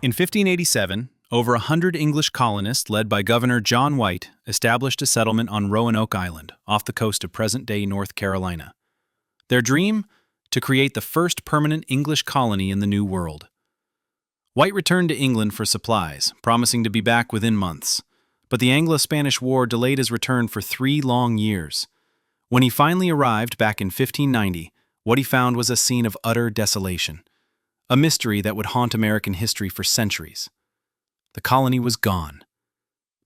In 1587, over 100 English colonists led by Governor John White established a settlement on Roanoke Island, off the coast of present-day North Carolina. Their dream? To create the first permanent English colony in the New World. White returned to England for supplies, promising to be back within months. But the Anglo-Spanish War delayed his return for 3 long years. When he finally arrived back in 1590, what he found was a scene of utter desolation. A mystery that would haunt American history for centuries. The colony was gone.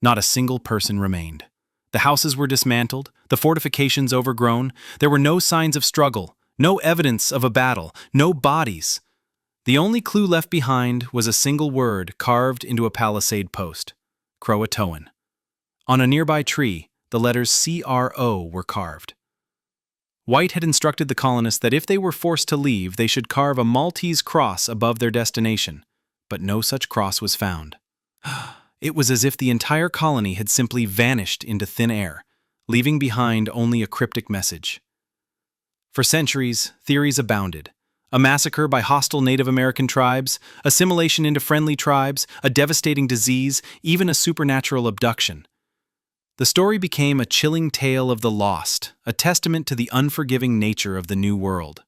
Not a single person remained. The houses were dismantled, the fortifications overgrown. There were no signs of struggle, no evidence of a battle, no bodies. The only clue left behind was a single word carved into a palisade post: Croatoan. On a nearby tree, the letters CRO were carved. White had instructed the colonists that if they were forced to leave, they should carve a Maltese cross above their destination, but no such cross was found. It was as if the entire colony had simply vanished into thin air, leaving behind only a cryptic message. For centuries, theories abounded. A massacre by hostile Native American tribes, assimilation into friendly tribes, a devastating disease, even a supernatural abduction. The story became a chilling tale of the lost, a testament to the unforgiving nature of the New World.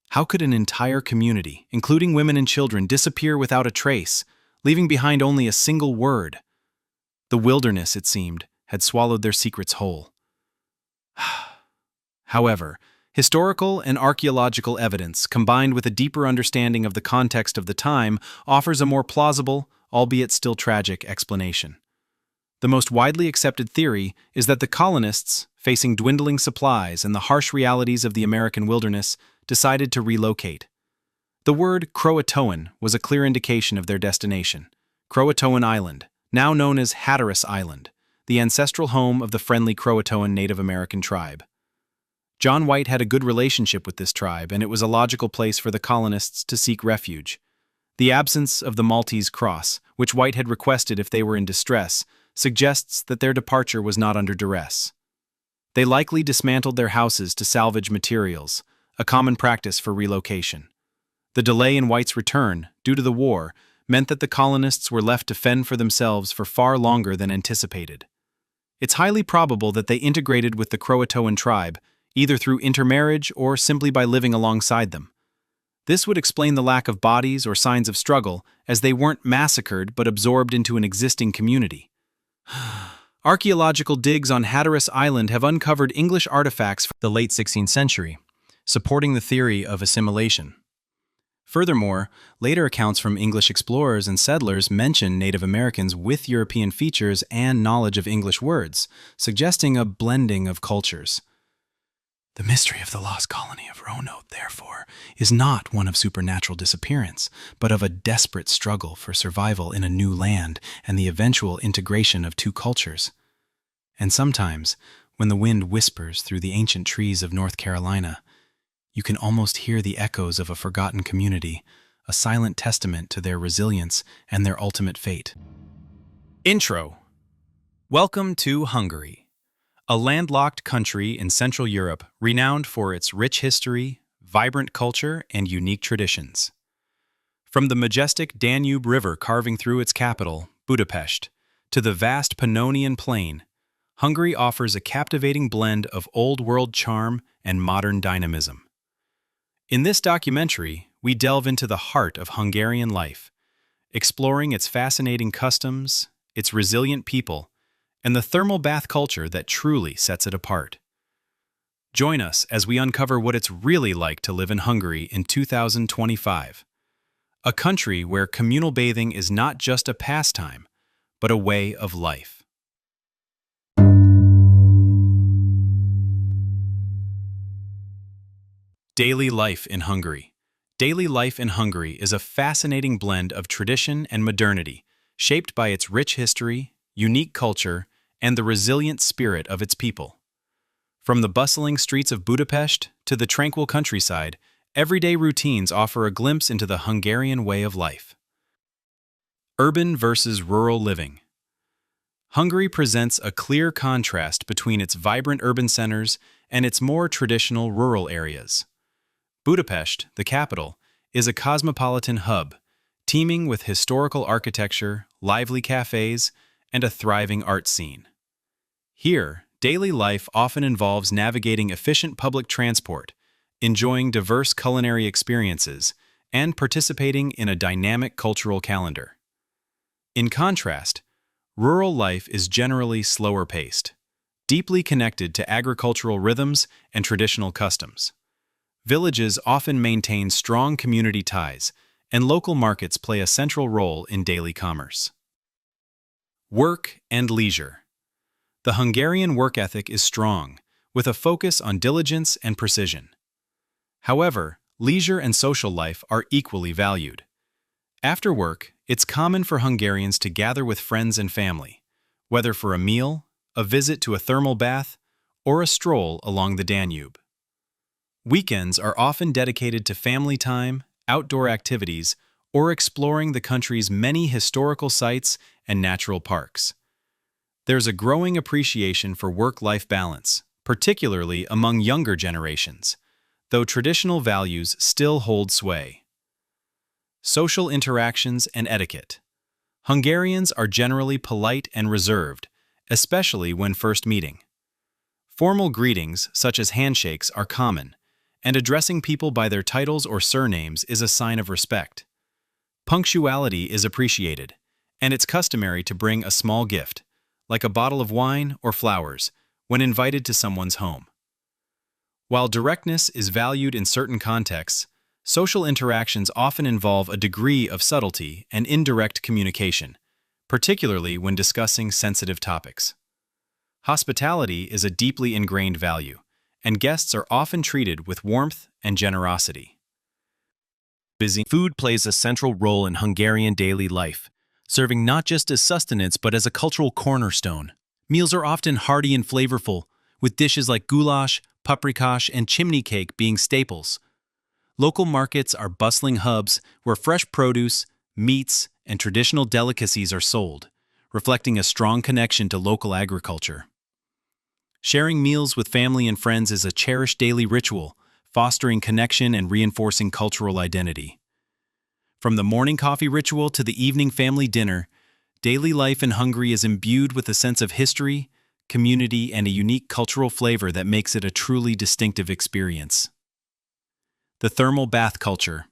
How could an entire community, including women and children, disappear without a trace, leaving behind only a single word? The wilderness, it seemed, had swallowed their secrets whole. However, historical and archaeological evidence, combined with a deeper understanding of the context of the time, offers a more plausible, albeit still tragic, explanation. The most widely accepted theory is that the colonists, facing dwindling supplies and the harsh realities of the American wilderness, decided to relocate. The word Croatoan was a clear indication of their destination: Croatoan Island, now known as Hatteras Island, the ancestral home of the friendly Croatoan Native American tribe. John White had a good relationship with this tribe, and it was a logical place for the colonists to seek refuge. The absence of the Maltese cross, which White had requested if they were in distress, suggests that their departure was not under duress. They likely dismantled their houses to salvage materials, a common practice for relocation. The delay in White's return, due to the war, meant that the colonists were left to fend for themselves for far longer than anticipated. It's highly probable that they integrated with the Croatoan tribe, either through intermarriage or simply by living alongside them. This would explain the lack of bodies or signs of struggle, as they weren't massacred but absorbed into an existing community. Archaeological digs on Hatteras Island have uncovered English artifacts from the late 16th century, supporting the theory of assimilation. Furthermore, later accounts from English explorers and settlers mention Native Americans with European features and knowledge of English words, suggesting a blending of cultures. The mystery of the lost colony of Roanoke, therefore, is not one of supernatural disappearance, but of a desperate struggle for survival in a new land and the eventual integration of two cultures. And sometimes, when the wind whispers through the ancient trees of North Carolina, you can almost hear the echoes of a forgotten community, a silent testament to their resilience and their ultimate fate. Intro. Welcome to Hungary. A landlocked country in Central Europe renowned for its rich history, vibrant culture, and unique traditions. From the majestic Danube River carving through its capital, Budapest, to the vast Pannonian Plain, Hungary offers a captivating blend of old-world charm and modern dynamism. In this documentary, we delve into the heart of Hungarian life, exploring its fascinating customs, its resilient people, and the thermal bath culture that truly sets it apart. Join us as we uncover what it's really like to live in Hungary in 2025, a country where communal bathing is not just a pastime, but a way of life. Daily life in Hungary. Daily life in Hungary is a fascinating blend of tradition and modernity, shaped by its rich history, unique culture, and the resilient spirit of its people. From the bustling streets of Budapest to the tranquil countryside, everyday routines offer a glimpse into the Hungarian way of life. Urban versus rural living. Hungary presents a clear contrast between its vibrant urban centers and its more traditional rural areas. Budapest, the capital, is a cosmopolitan hub, teeming with historical architecture, lively cafes, and a thriving art scene. Here, daily life often involves navigating efficient public transport, enjoying diverse culinary experiences, and participating in a dynamic cultural calendar. In contrast, rural life is generally slower paced, deeply connected to agricultural rhythms and traditional customs. Villages often maintain strong community ties, and local markets play a central role in daily commerce. Work and leisure. The Hungarian work ethic is strong, with a focus on diligence and precision. However, leisure and social life are equally valued. After work, it's common for Hungarians to gather with friends and family, whether for a meal, a visit to a thermal bath, or a stroll along the Danube. Weekends are often dedicated to family time, outdoor activities, or exploring the country's many historical sites and natural parks. There's a growing appreciation for work-life balance, particularly among younger generations, though traditional values still hold sway. Social interactions and etiquette. Hungarians are generally polite and reserved, especially when first meeting. Formal greetings, such as handshakes, are common, and addressing people by their titles or surnames is a sign of respect. Punctuality is appreciated, and it's customary to bring a small gift, like a bottle of wine or flowers, when invited to someone's home. While directness is valued in certain contexts, social interactions often involve a degree of subtlety and indirect communication, particularly when discussing sensitive topics. Hospitality is a deeply ingrained value, and guests are often treated with warmth and generosity. Food plays a central role in Hungarian daily life, serving not just as sustenance but as a cultural cornerstone. Meals are often hearty and flavorful, with dishes like goulash, paprikash, and chimney cake being staples. Local markets are bustling hubs where fresh produce, meats, and traditional delicacies are sold, reflecting a strong connection to local agriculture. Sharing meals with family and friends is a cherished daily ritual, fostering connection and reinforcing cultural identity. From the morning coffee ritual to the evening family dinner, daily life in Hungary is imbued with a sense of history, community, and a unique cultural flavor that makes it a truly distinctive experience. The thermal bath culture,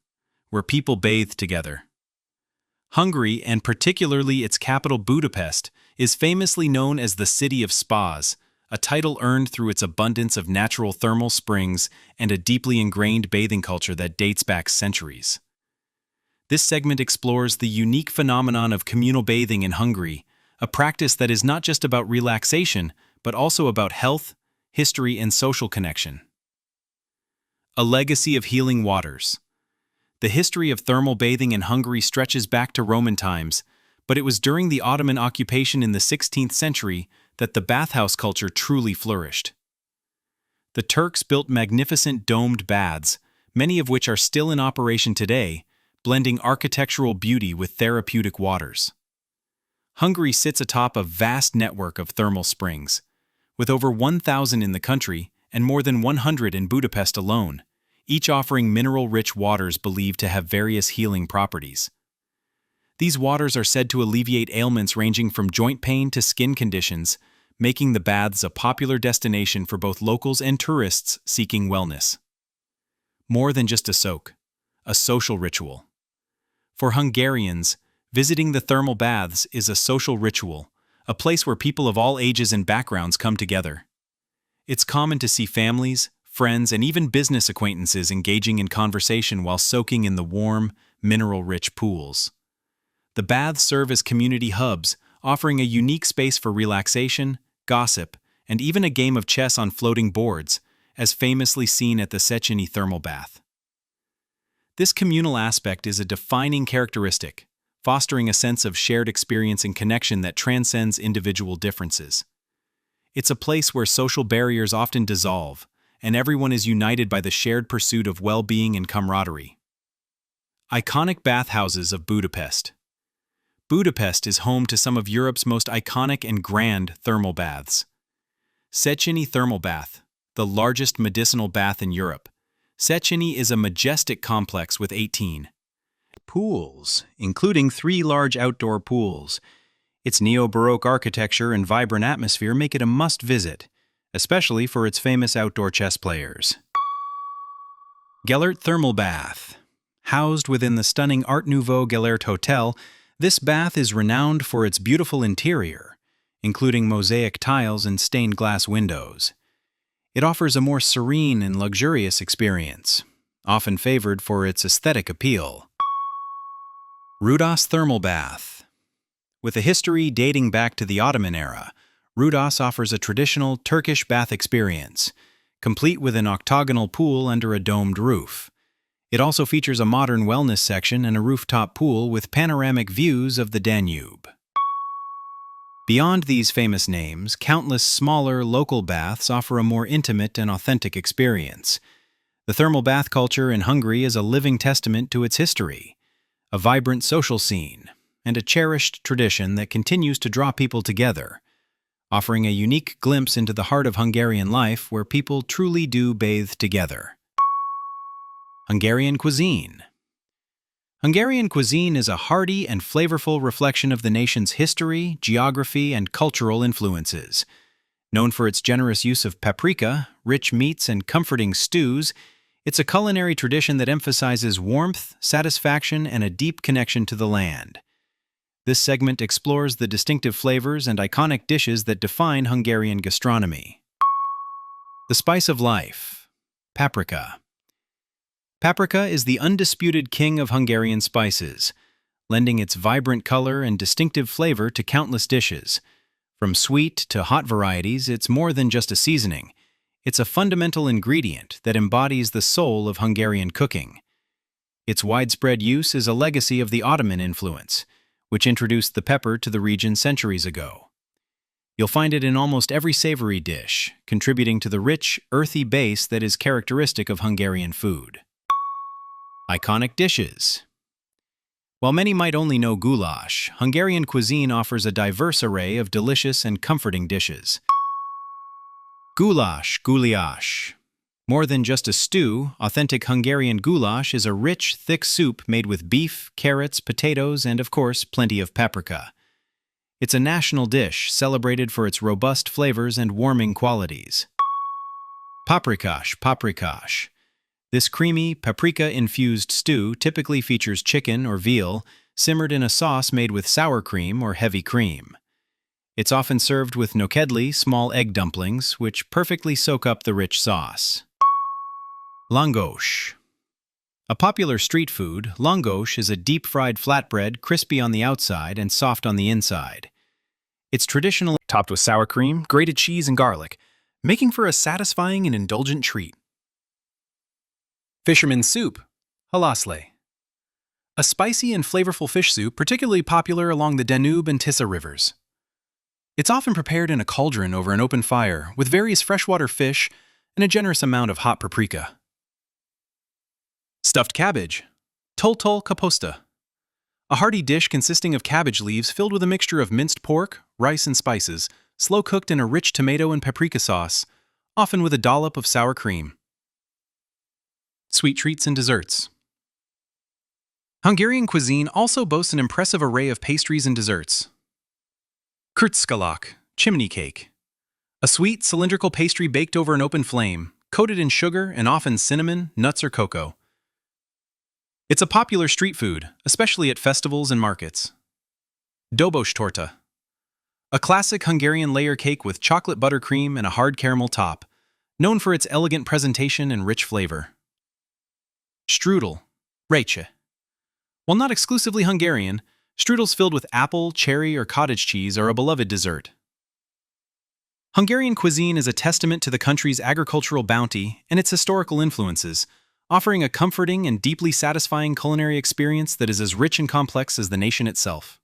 where people bathe together. Hungary, and particularly its capital Budapest, is famously known as the City of Spas, a title earned through its abundance of natural thermal springs and a deeply ingrained bathing culture that dates back centuries. This segment explores the unique phenomenon of communal bathing in Hungary, a practice that is not just about relaxation, but also about health, history, and social connection. A legacy of healing waters. The history of thermal bathing in Hungary stretches back to Roman times, but it was during the Ottoman occupation in the 16th century that the bathhouse culture truly flourished. The Turks built magnificent domed baths, many of which are still in operation today, blending architectural beauty with therapeutic waters. Hungary sits atop a vast network of thermal springs, with over 1,000 in the country and more than 100 in Budapest alone, each offering mineral-rich waters believed to have various healing properties. These waters are said to alleviate ailments ranging from joint pain to skin conditions, making the baths a popular destination for both locals and tourists seeking wellness. More than just a soak, a social ritual. For Hungarians, visiting the thermal baths is a social ritual, a place where people of all ages and backgrounds come together. It's common to see families, friends, and even business acquaintances engaging in conversation while soaking in the warm, mineral-rich pools. The baths serve as community hubs, offering a unique space for relaxation, gossip, and even a game of chess on floating boards, as famously seen at the Széchenyi thermal bath. This communal aspect is a defining characteristic, fostering a sense of shared experience and connection that transcends individual differences. It's a place where social barriers often dissolve, and everyone is united by the shared pursuit of well-being and camaraderie. Iconic bathhouses of Budapest. Budapest is home to some of Europe's most iconic and grand thermal baths. Széchenyi Thermal Bath, the largest medicinal bath in Europe. Széchenyi is a majestic complex with 18 Pools, including 3 large outdoor pools. Its neo-Baroque architecture and vibrant atmosphere make it a must-visit, especially for its famous outdoor chess players. Gellert Thermal Bath. Housed within the stunning Art Nouveau Gellert Hotel, this bath is renowned for its beautiful interior, including mosaic tiles and stained glass windows. It offers a more serene and luxurious experience, often favored for its aesthetic appeal. Rudas Thermal Bath. With a history dating back to the Ottoman era, Rudas offers a traditional Turkish bath experience, complete with an octagonal pool under a domed roof. It also features a modern wellness section and a rooftop pool with panoramic views of the Danube. Beyond these famous names, countless smaller local baths offer a more intimate and authentic experience. The thermal bath culture in Hungary is a living testament to its history, a vibrant social scene, and a cherished tradition that continues to draw people together, offering a unique glimpse into the heart of Hungarian life where people truly do bathe together. Hungarian cuisine. Hungarian cuisine is a hearty and flavorful reflection of the nation's history, geography, and cultural influences. Known for its generous use of paprika, rich meats, and comforting stews, it's a culinary tradition that emphasizes warmth, satisfaction, and a deep connection to the land. This segment explores the distinctive flavors and iconic dishes that define Hungarian gastronomy. The spice of life. Paprika. Paprika is the undisputed king of Hungarian spices, lending its vibrant color and distinctive flavor to countless dishes. From sweet to hot varieties, it's more than just a seasoning. It's a fundamental ingredient that embodies the soul of Hungarian cooking. Its widespread use is a legacy of the Ottoman influence, which introduced the pepper to the region centuries ago. You'll find it in almost every savory dish, contributing to the rich, earthy base that is characteristic of Hungarian food. Iconic dishes. While many might only know goulash, Hungarian cuisine offers a diverse array of delicious and comforting dishes. Goulash, gulyás. More than just a stew, authentic Hungarian goulash is a rich, thick soup made with beef, carrots, potatoes, and, of course, plenty of paprika. It's a national dish celebrated for its robust flavors and warming qualities. Paprikás. This creamy, paprika-infused stew typically features chicken or veal simmered in a sauce made with sour cream or heavy cream. It's often served with nokedli, small egg dumplings, which perfectly soak up the rich sauce. Langos. A popular street food, langos is a deep-fried flatbread, crispy on the outside and soft on the inside. It's traditionally topped with sour cream, grated cheese, and garlic, making for a satisfying and indulgent treat. Fisherman's soup, halasle. A spicy and flavorful fish soup particularly popular along the Danube and Tisa rivers. It's often prepared in a cauldron over an open fire with various freshwater fish and a generous amount of hot paprika. Stuffed cabbage, toltol kaposta. A hearty dish consisting of cabbage leaves filled with a mixture of minced pork, rice, and spices, slow-cooked in a rich tomato and paprika sauce, often with a dollop of sour cream. Sweet treats and desserts. Hungarian cuisine also boasts an impressive array of pastries and desserts. Kurtskalak, chimney cake. A sweet, cylindrical pastry baked over an open flame, coated in sugar and often cinnamon, nuts, or cocoa. It's a popular street food, especially at festivals and markets. Dobos torta. A classic Hungarian layer cake with chocolate buttercream and a hard caramel top, known for its elegant presentation and rich flavor. Strudel, rejce. While not exclusively Hungarian, strudels filled with apple, cherry, or cottage cheese are a beloved dessert. Hungarian cuisine is a testament to the country's agricultural bounty and its historical influences, offering a comforting and deeply satisfying culinary experience that is as rich and complex as the nation itself.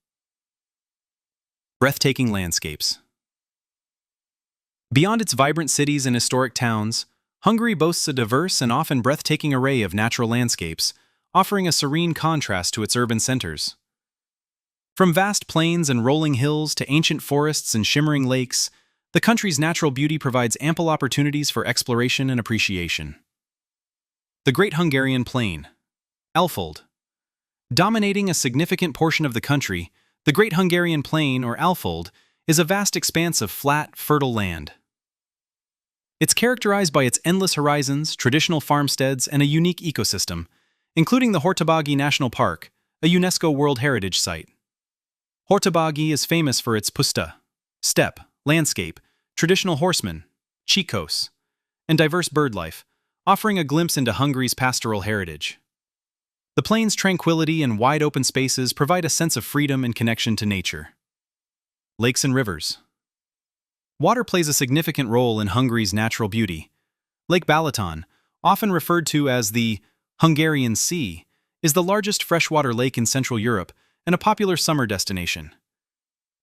Breathtaking landscapes. Beyond its vibrant cities and historic towns, Hungary boasts a diverse and often breathtaking array of natural landscapes, offering a serene contrast to its urban centers. From vast plains and rolling hills to ancient forests and shimmering lakes, the country's natural beauty provides ample opportunities for exploration and appreciation. The Great Hungarian Plain, Elfold. Dominating a significant portion of the country, the Great Hungarian Plain, or Alfold, is a vast expanse of flat, fertile land. It's characterized by its endless horizons, traditional farmsteads, and a unique ecosystem, including the Hortobágy National Park, a UNESCO World Heritage Site. Hortobágy is famous for its puszta, steppe, landscape, traditional horsemen, csíkos, and diverse bird life, offering a glimpse into Hungary's pastoral heritage. The plain's tranquility and wide open spaces provide a sense of freedom and connection to nature. Lakes and rivers. Water plays a significant role in Hungary's natural beauty. Lake Balaton, often referred to as the Hungarian Sea, is the largest freshwater lake in Central Europe and a popular summer destination.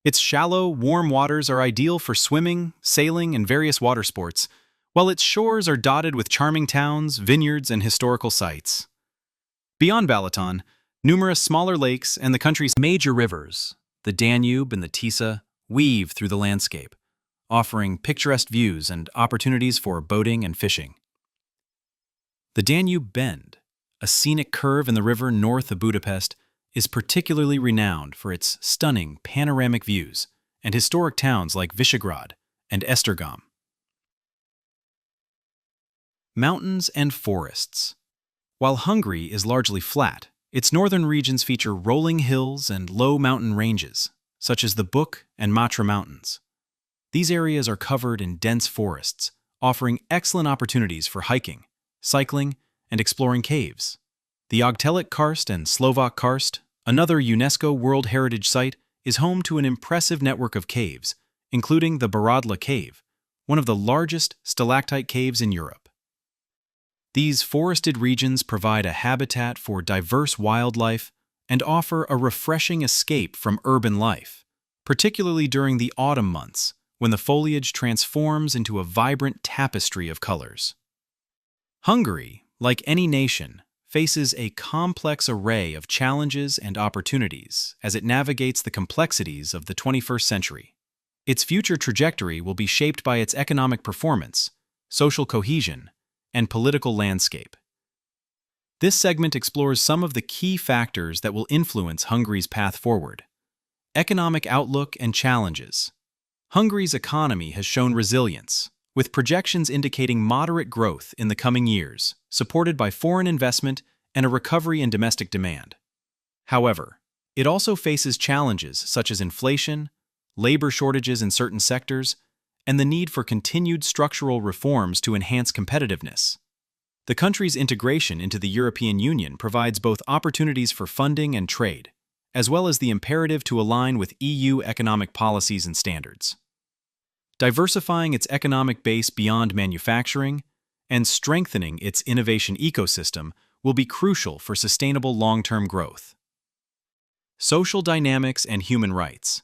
Its shallow, warm waters are ideal for swimming, sailing, and various water sports, while its shores are dotted with charming towns, vineyards, and historical sites. Beyond Balaton, numerous smaller lakes and the country's major rivers, the Danube and the Tisa, weave through the landscape, offering picturesque views and opportunities for boating and fishing. The Danube Bend, a scenic curve in the river north of Budapest, is particularly renowned for its stunning panoramic views and historic towns like Visegrad and Esztergom. Mountains and forests. While Hungary is largely flat, its northern regions feature rolling hills and low mountain ranges, such as the Buk and Matra Mountains. These areas are covered in dense forests, offering excellent opportunities for hiking, cycling, and exploring caves. The Ogtelik Karst and Slovak Karst, another UNESCO World Heritage Site, is home to an impressive network of caves, including the Baradla Cave, one of the largest stalactite caves in Europe. These forested regions provide a habitat for diverse wildlife and offer a refreshing escape from urban life, particularly during the autumn months, when the foliage transforms into a vibrant tapestry of colors. Hungary, like any nation, faces a complex array of challenges and opportunities as it navigates the complexities of the 21st century. Its future trajectory will be shaped by its economic performance, social cohesion, and political landscape. This segment explores some of the key factors that will influence Hungary's path forward. Economic outlook and challenges. Hungary's economy has shown resilience, with projections indicating moderate growth in the coming years, supported by foreign investment and a recovery in domestic demand. However, it also faces challenges such as inflation, labor shortages in certain sectors, and the need for continued structural reforms to enhance competitiveness. The country's integration into the European Union provides both opportunities for funding and trade, as well as the imperative to align with EU economic policies and standards. Diversifying its economic base beyond manufacturing and strengthening its innovation ecosystem will be crucial for sustainable long-term growth. Social dynamics and human rights.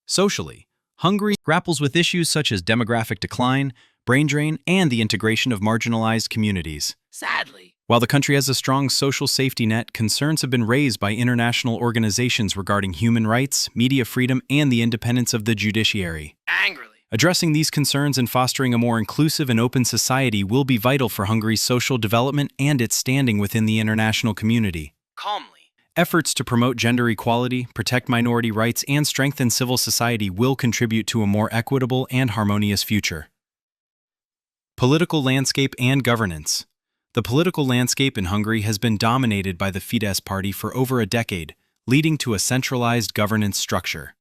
Socially, Hungary grapples with issues such as demographic decline, brain drain, and the integration of marginalized communities. Sadly, while the country has a strong social safety net, concerns have been raised by international organizations regarding human rights, media freedom, and the independence of the judiciary. Angrily, Addressing these concerns and fostering a more inclusive and open society will be vital for Hungary's social development and its standing within the international community. calmly, Efforts to promote gender equality, protect minority rights, and strengthen civil society will contribute to a more equitable and harmonious future. Political landscape and governance. The political landscape in Hungary has been dominated by the Fidesz party for over a decade, leading to a centralized governance structure.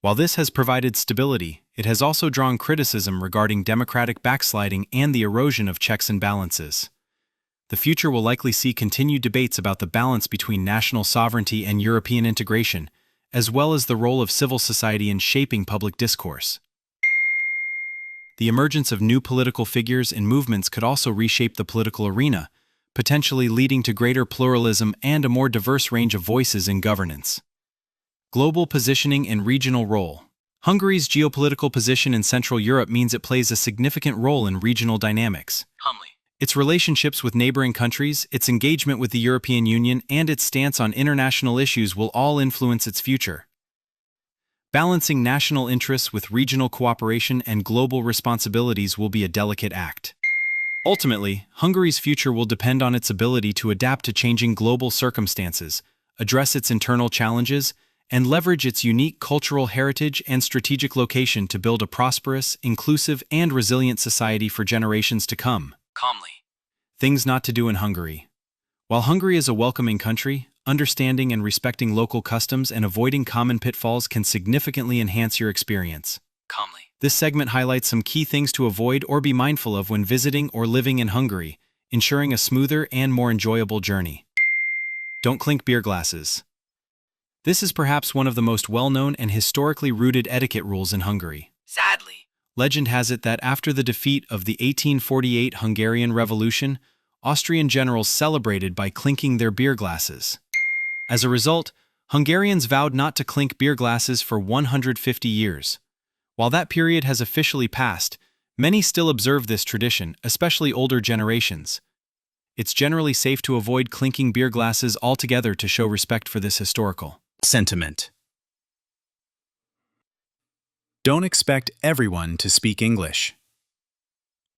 While this has provided stability, it has also drawn criticism regarding democratic backsliding and the erosion of checks and balances. The future will likely see continued debates about the balance between national sovereignty and European integration, as well as the role of civil society in shaping public discourse. The emergence of new political figures and movements could also reshape the political arena, potentially leading to greater pluralism and a more diverse range of voices in governance. Global positioning and regional role. Hungary's geopolitical position in Central Europe means it plays a significant role in regional dynamics. humbly, Its relationships with neighboring countries, its engagement with the European Union, and its stance on international issues will all influence its future. Balancing national interests with regional cooperation and global responsibilities will be a delicate act. Ultimately, Hungary's future will depend on its ability to adapt to changing global circumstances, address its internal challenges, and leverage its unique cultural heritage and strategic location to build a prosperous, inclusive, and resilient society for generations to come. Calmly. Things not to do in Hungary. While Hungary is a welcoming country, understanding and respecting local customs and avoiding common pitfalls can significantly enhance your experience. Calmly. This segment highlights some key things to avoid or be mindful of when visiting or living in Hungary, ensuring a smoother and more enjoyable journey. Don't clink beer glasses. This is perhaps one of the most well-known and historically rooted etiquette rules in Hungary. Sadly, legend has it that after the defeat of the 1848 Hungarian Revolution, Austrian generals celebrated by clinking their beer glasses. As a result, Hungarians vowed not to clink beer glasses for 150 years. While that period has officially passed, many still observe this tradition, especially older generations. It's generally safe to avoid clinking beer glasses altogether to show respect for this historical sentiment. Don't expect everyone to speak English.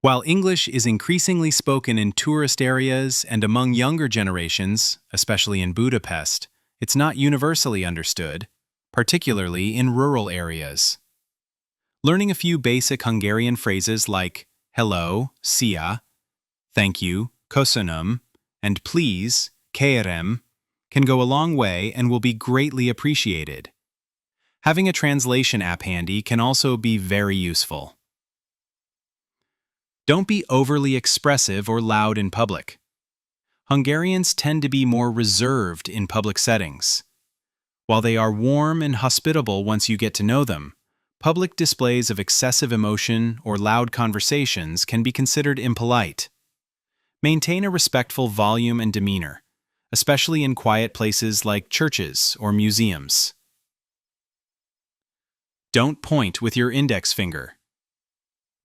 While English is increasingly spoken in tourist areas and among younger generations, especially in Budapest, it's not universally understood, particularly in rural areas. Learning a few basic Hungarian phrases like hello, szia, thank you, köszönöm, and please, kérem, can go a long way and will be greatly appreciated. Having a translation app handy can also be very useful. Don't be overly expressive or loud in public. Hungarians tend to be more reserved in public settings. While they are warm and hospitable once you get to know them, public displays of excessive emotion or loud conversations can be considered impolite. Maintain a respectful volume and demeanor, especially in quiet places like churches or museums. Don't point with your index finger.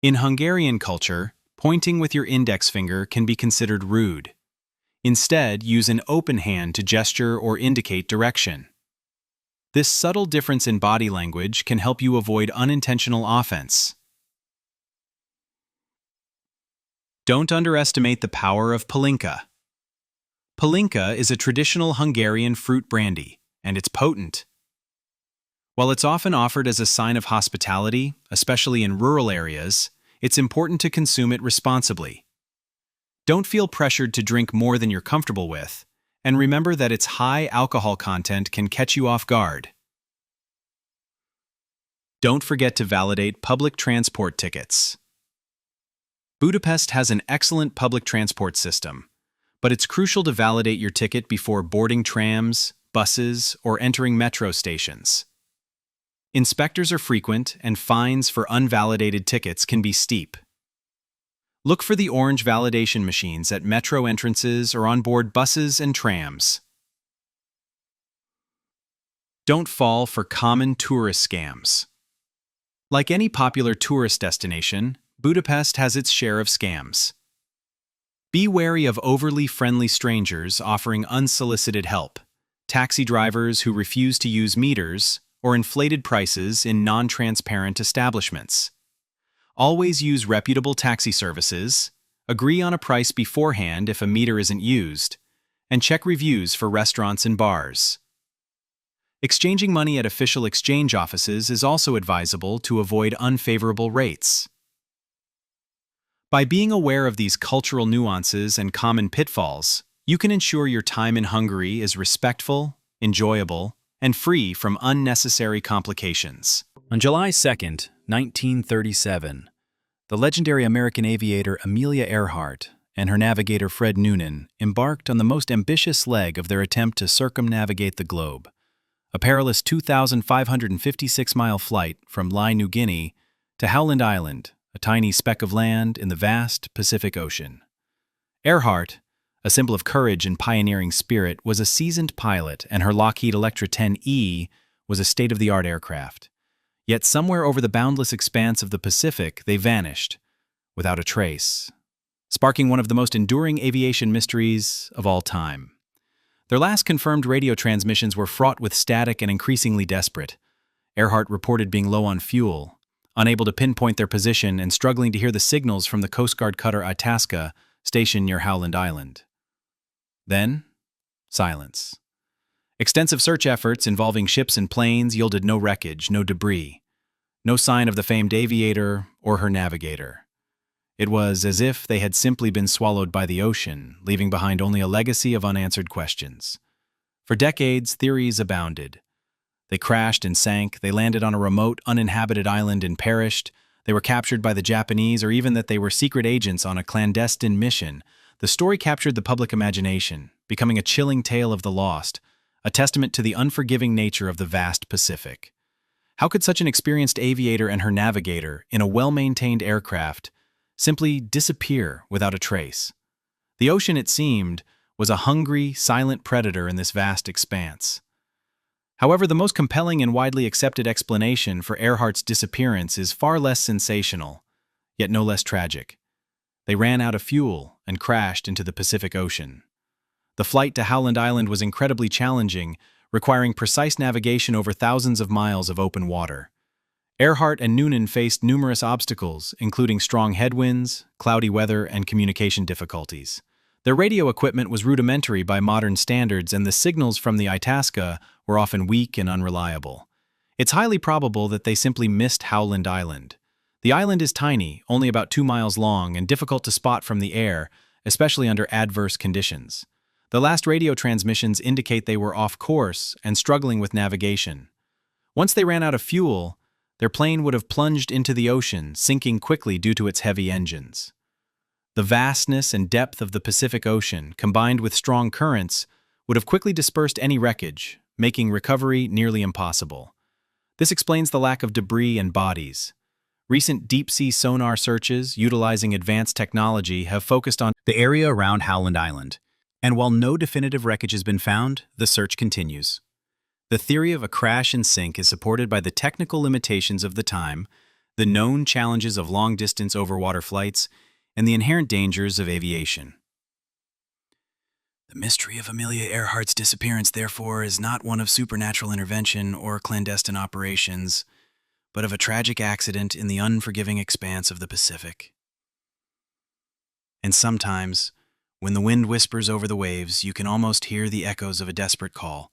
In Hungarian culture, pointing with your index finger can be considered rude. Instead, use an open hand to gesture or indicate direction. This subtle difference in body language can help you avoid unintentional offense. Don't underestimate the power of palinka. Palinka is a traditional Hungarian fruit brandy, and it's potent. While it's often offered as a sign of hospitality, especially in rural areas, it's important to consume it responsibly. Don't feel pressured to drink more than you're comfortable with, and remember that its high alcohol content can catch you off guard. Don't forget to validate public transport tickets. Budapest has an excellent public transport system, but it's crucial to validate your ticket before boarding trams, buses, or entering metro stations. Inspectors are frequent, and fines for unvalidated tickets can be steep. Look for the orange validation machines at metro entrances or on board buses and trams. Don't fall for common tourist scams. Like any popular tourist destination, Budapest has its share of scams. Be wary of overly friendly strangers offering unsolicited help, taxi drivers who refuse to use meters, or inflated prices in non-transparent establishments. Always use reputable taxi services, agree on a price beforehand if a meter isn't used, and check reviews for restaurants and bars. Exchanging money at official exchange offices is also advisable to avoid unfavorable rates. By being aware of these cultural nuances and common pitfalls, you can ensure your time in Hungary is respectful, enjoyable, and free from unnecessary complications. On July 2nd, 1937, the legendary American aviator Amelia Earhart and her navigator Fred Noonan embarked on the most ambitious leg of their attempt to circumnavigate the globe, a perilous 2,556-mile flight from Lai, New Guinea to Howland Island, a tiny speck of land in the vast Pacific Ocean. Earhart, a symbol of courage and pioneering spirit, was a seasoned pilot, and her Lockheed Electra 10E was a state-of-the-art aircraft. Yet somewhere over the boundless expanse of the Pacific, they vanished, without a trace, sparking one of the most enduring aviation mysteries of all time. Their last confirmed radio transmissions were fraught with static and increasingly desperate. Earhart reported being low on fuel, unable to pinpoint their position and struggling to hear the signals from the Coast Guard cutter Itasca, stationed near Howland Island. Then, silence. Extensive search efforts involving ships and planes yielded no wreckage, no debris, no sign of the famed aviator or her navigator. It was as if they had simply been swallowed by the ocean, leaving behind only a legacy of unanswered questions. For decades, theories abounded. They crashed and sank, they landed on a remote, uninhabited island and perished, they were captured by the Japanese, or even that they were secret agents on a clandestine mission. The story captured the public imagination, becoming a chilling tale of the lost, a testament to the unforgiving nature of the vast Pacific. How could such an experienced aviator and her navigator, in a well-maintained aircraft, simply disappear without a trace? The ocean, it seemed, was a hungry, silent predator in this vast expanse. However, the most compelling and widely accepted explanation for Earhart's disappearance is far less sensational, yet no less tragic. They ran out of fuel and crashed into the Pacific Ocean. The flight to Howland Island was incredibly challenging, requiring precise navigation over thousands of miles of open water. Earhart and Noonan faced numerous obstacles, including strong headwinds, cloudy weather, and communication difficulties. Their radio equipment was rudimentary by modern standards, and the signals from the Itasca were often weak and unreliable. It's highly probable that they simply missed Howland Island. The island is tiny, only about 2 miles long, and difficult to spot from the air, especially under adverse conditions. The last radio transmissions indicate they were off course and struggling with navigation. Once they ran out of fuel, their plane would have plunged into the ocean, sinking quickly due to its heavy engines. The vastness and depth of the Pacific Ocean, combined with strong currents, would have quickly dispersed any wreckage, making recovery nearly impossible. This explains the lack of debris and bodies. Recent deep-sea sonar searches, utilizing advanced technology, have focused on the area around Howland Island. And while no definitive wreckage has been found, the search continues. The theory of a crash and sink is supported by the technical limitations of the time, the known challenges of long-distance overwater flights, and the inherent dangers of aviation. The mystery of Amelia Earhart's disappearance, therefore, is not one of supernatural intervention or clandestine operations, but of a tragic accident in the unforgiving expanse of the Pacific. And sometimes, when the wind whispers over the waves, you can almost hear the echoes of a desperate call,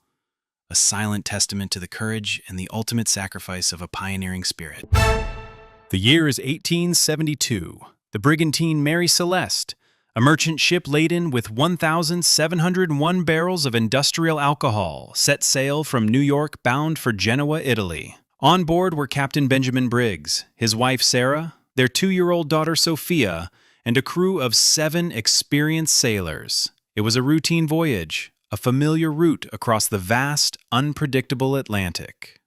a silent testament to the courage and the ultimate sacrifice of a pioneering spirit. The year is 1872. The brigantine Mary Celeste, a merchant ship laden with 1,701 barrels of industrial alcohol, set sail from New York bound for Genoa, Italy. On board were Captain Benjamin Briggs, his wife Sarah, their 2-year-old daughter Sophia, and a crew of 7 experienced sailors. It was a routine voyage, a familiar route across the vast, unpredictable Atlantic.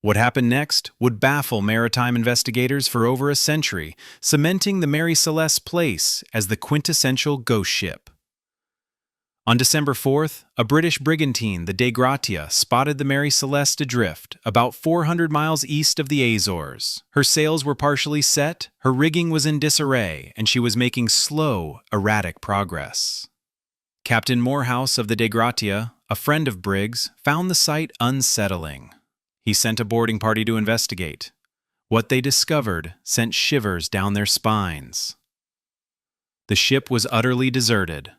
What happened next would baffle maritime investigators for over a century, cementing the Mary Celeste's place as the quintessential ghost ship. On December 4th, a British brigantine, the Dei Gratia, spotted the Mary Celeste adrift, about 400 miles east of the Azores. Her sails were partially set, her rigging was in disarray, and she was making slow, erratic progress. Captain Morehouse of the Dei Gratia, a friend of Briggs, found the sight unsettling. He sent a boarding party to investigate. What they discovered sent shivers down their spines. The ship was utterly deserted.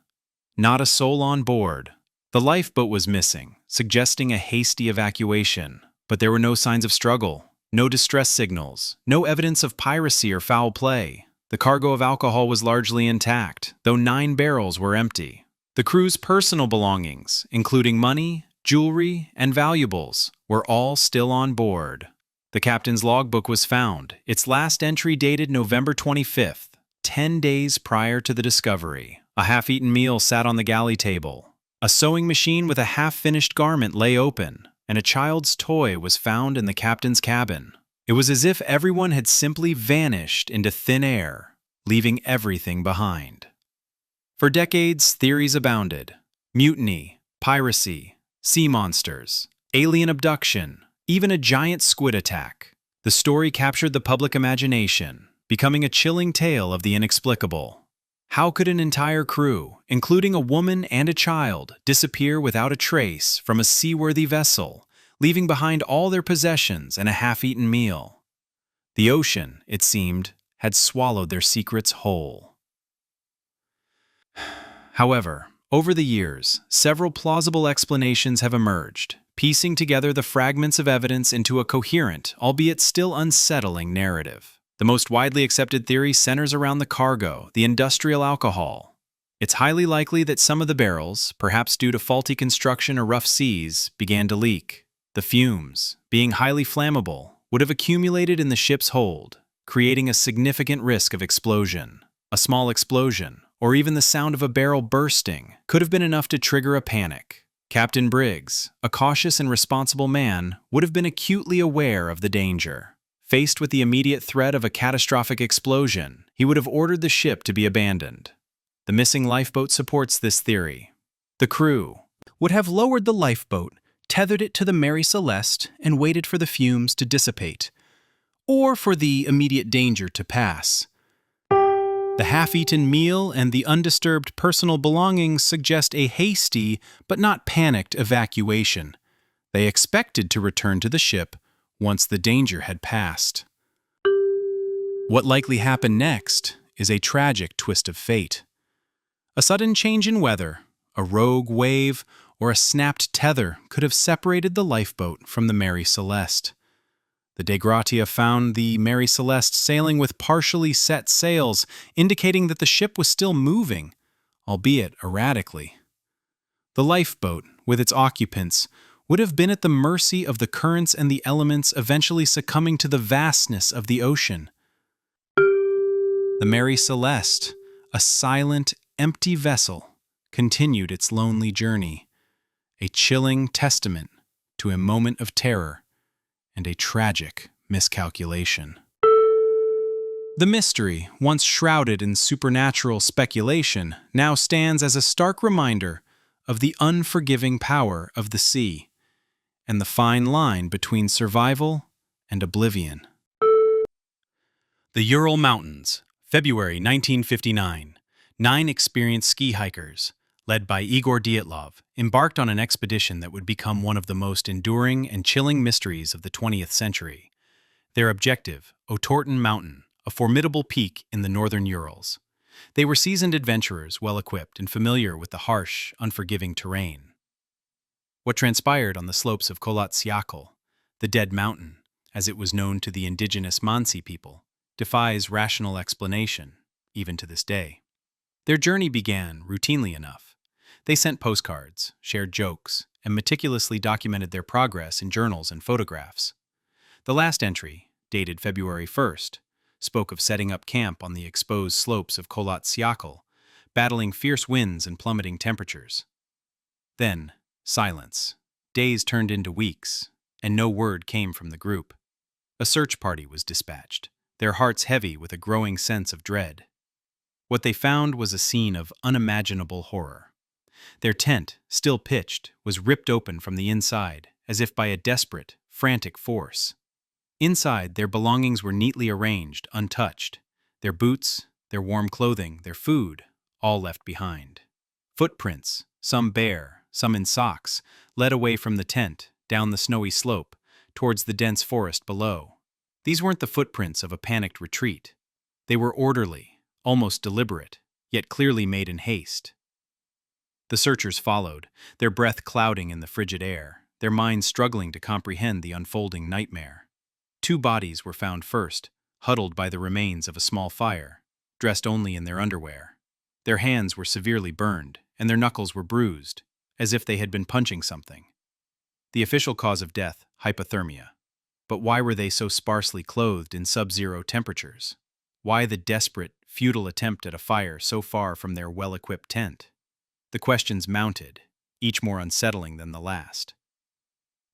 Not a soul on board. The lifeboat was missing, suggesting a hasty evacuation. But there were no signs of struggle, no distress signals, no evidence of piracy or foul play. The cargo of alcohol was largely intact, though 9 barrels were empty. The crew's personal belongings, including money, jewelry, and valuables, were all still on board. The captain's logbook was found, its last entry dated November 25th, 10 days prior to the discovery. A half-eaten meal sat on the galley table. A sewing machine with a half-finished garment lay open, and a child's toy was found in the captain's cabin. It was as if everyone had simply vanished into thin air, leaving everything behind. For decades, theories abounded. Mutiny, piracy, sea monsters, alien abduction, even a giant squid attack. The story captured the public imagination, becoming a chilling tale of the inexplicable. How could an entire crew, including a woman and a child, disappear without a trace from a seaworthy vessel, leaving behind all their possessions and a half-eaten meal? The ocean, it seemed, had swallowed their secrets whole. However, Over the years, several plausible explanations have emerged, piecing together the fragments of evidence into a coherent, albeit still unsettling narrative. The most widely accepted theory centers around the cargo, the industrial alcohol. It's highly likely that some of the barrels, perhaps due to faulty construction or rough seas, began to leak. The fumes, being highly flammable, would have accumulated in the ship's hold, creating a significant risk of explosion. A small explosion, or even the sound of a barrel bursting, could have been enough to trigger a panic. Captain Briggs, a cautious and responsible man, would have been acutely aware of the danger. Faced with the immediate threat of a catastrophic explosion, he would have ordered the ship to be abandoned. The missing lifeboat supports this theory. The crew would have lowered the lifeboat, tethered it to the Mary Celeste, and waited for the fumes to dissipate, or for the immediate danger to pass. The half-eaten meal and the undisturbed personal belongings suggest a hasty but not panicked evacuation. They expected to return to the ship once the danger had passed. What likely happened next is a tragic twist of fate. A sudden change in weather, a rogue wave, or a snapped tether could have separated the lifeboat from the Mary Celeste. The Dei Gratia found the Mary Celeste sailing with partially set sails, indicating that the ship was still moving, albeit erratically. The lifeboat, with its occupants, would have been at the mercy of the currents and the elements, eventually succumbing to the vastness of the ocean. The Mary Celeste, a silent, empty vessel, continued its lonely journey, a chilling testament to a moment of terror and a tragic miscalculation. The mystery, once shrouded in supernatural speculation, now stands as a stark reminder of the unforgiving power of the sea and the fine line between survival and oblivion. The Ural Mountains, February 1959. 9 experienced ski hikers, led by Igor Dyatlov, embarked on an expedition that would become one of the most enduring and chilling mysteries of the 20th century. Their objective, Otorten Mountain, a formidable peak in the northern Urals. They were seasoned adventurers, well-equipped and familiar with the harsh, unforgiving terrain. What transpired on the slopes of Kholat-Syakhl, the Dead Mountain, as it was known to the indigenous Mansi people, defies rational explanation, even to this day. Their journey began routinely enough. They sent postcards, shared jokes, and meticulously documented their progress in journals and photographs. The last entry, dated February 1st, spoke of setting up camp on the exposed slopes of Kholat-Syakhl, battling fierce winds and plummeting temperatures. Then, silence. Days turned into weeks, and no word came from the group. A search party was dispatched, their hearts heavy with a growing sense of dread. What they found was a scene of unimaginable horror. Their tent, still pitched, was ripped open from the inside, as if by a desperate, frantic force. Inside, their belongings were neatly arranged, untouched. Their boots, their warm clothing, their food, all left behind. Footprints, some bare, some in socks, led away from the tent, down the snowy slope, towards the dense forest below. These weren't the footprints of a panicked retreat. They were orderly, almost deliberate, yet clearly made in haste. The searchers followed, their breath clouding in the frigid air, their minds struggling to comprehend the unfolding nightmare. 2 bodies were found first, huddled by the remains of a small fire, dressed only in their underwear. Their hands were severely burned, and their knuckles were bruised, as if they had been punching something. The official cause of death, hypothermia. But why were they so sparsely clothed in sub-zero temperatures? Why the desperate, futile attempt at a fire so far from their well-equipped tent? The questions mounted, each more unsettling than the last.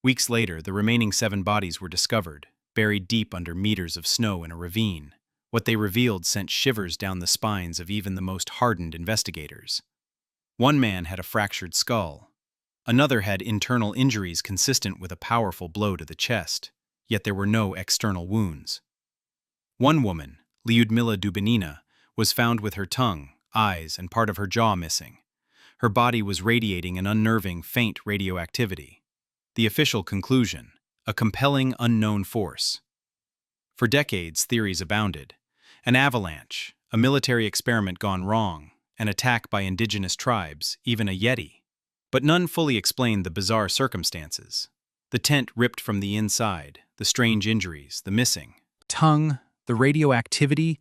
Weeks later, the remaining 7 bodies were discovered, buried deep under meters of snow in a ravine. What they revealed sent shivers down the spines of even the most hardened investigators. One man had a fractured skull. Another had internal injuries consistent with a powerful blow to the chest, yet there were no external wounds. One woman, Lyudmila Dubinina, was found with her tongue, eyes, and part of her jaw missing. Her body was radiating an unnerving, faint radioactivity. The official conclusion: a compelling unknown force. For decades, theories abounded. An avalanche, a military experiment gone wrong, an attack by indigenous tribes, even a yeti. But none fully explained the bizarre circumstances. The tent ripped from the inside, the strange injuries, the missing tongue, the radioactivity,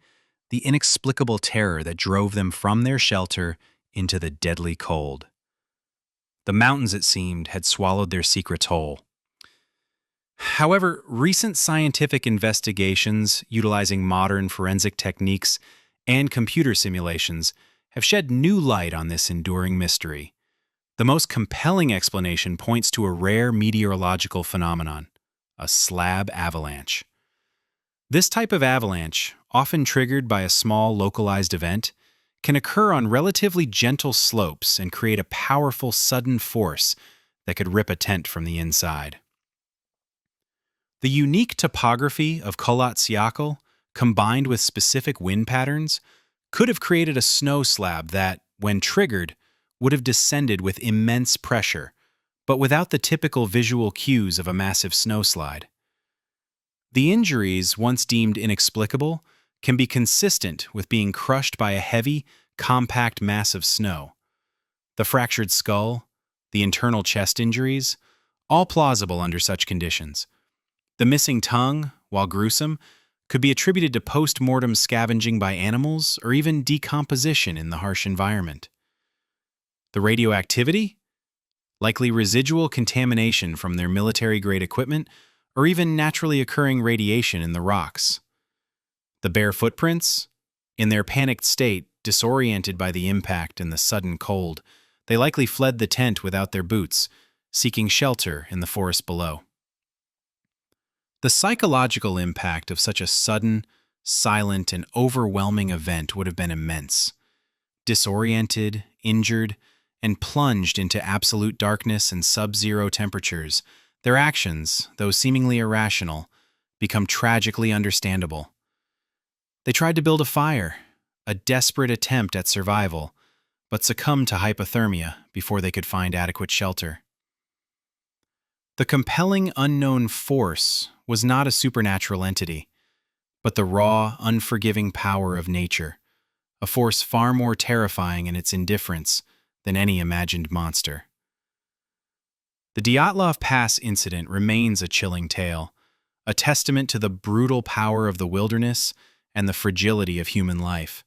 the inexplicable terror that drove them from their shelter into the deadly cold. The mountains, it seemed, had swallowed their secrets whole. However, recent scientific investigations utilizing modern forensic techniques and computer simulations have shed new light on this enduring mystery. The most compelling explanation points to a rare meteorological phenomenon, a slab avalanche. This type of avalanche, often triggered by a small localized event, can occur on relatively gentle slopes and create a powerful sudden force that could rip a tent from the inside. The unique topography of Kholat Syakhl, combined with specific wind patterns, could have created a snow slab that, when triggered, would have descended with immense pressure, but without the typical visual cues of a massive snowslide. The injuries, once deemed inexplicable, can be consistent with being crushed by a heavy, compact mass of snow. The fractured skull, the internal chest injuries, all plausible under such conditions. The missing tongue, while gruesome, could be attributed to post-mortem scavenging by animals or even decomposition in the harsh environment. The radioactivity? Likely residual contamination from their military-grade equipment or even naturally occurring radiation in the rocks. The bare footprints? In their panicked state, disoriented by the impact and the sudden cold, they likely fled the tent without their boots, seeking shelter in the forest below. The psychological impact of such a sudden, silent, and overwhelming event would have been immense. Disoriented, injured, and plunged into absolute darkness and sub-zero temperatures, their actions, though seemingly irrational, become tragically understandable. They tried to build a fire, a desperate attempt at survival, but succumbed to hypothermia before they could find adequate shelter. The compelling unknown force was not a supernatural entity, but the raw, unforgiving power of nature, a force far more terrifying in its indifference than any imagined monster. The Dyatlov Pass incident remains a chilling tale, a testament to the brutal power of the wilderness and the fragility of human life.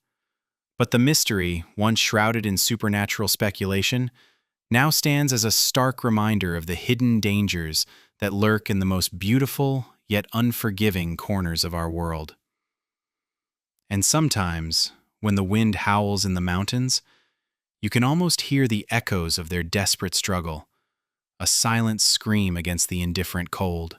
But the mystery, once shrouded in supernatural speculation, now stands as a stark reminder of the hidden dangers that lurk in the most beautiful yet unforgiving corners of our world. And sometimes, when the wind howls in the mountains, you can almost hear the echoes of their desperate struggle, a silent scream against the indifferent cold.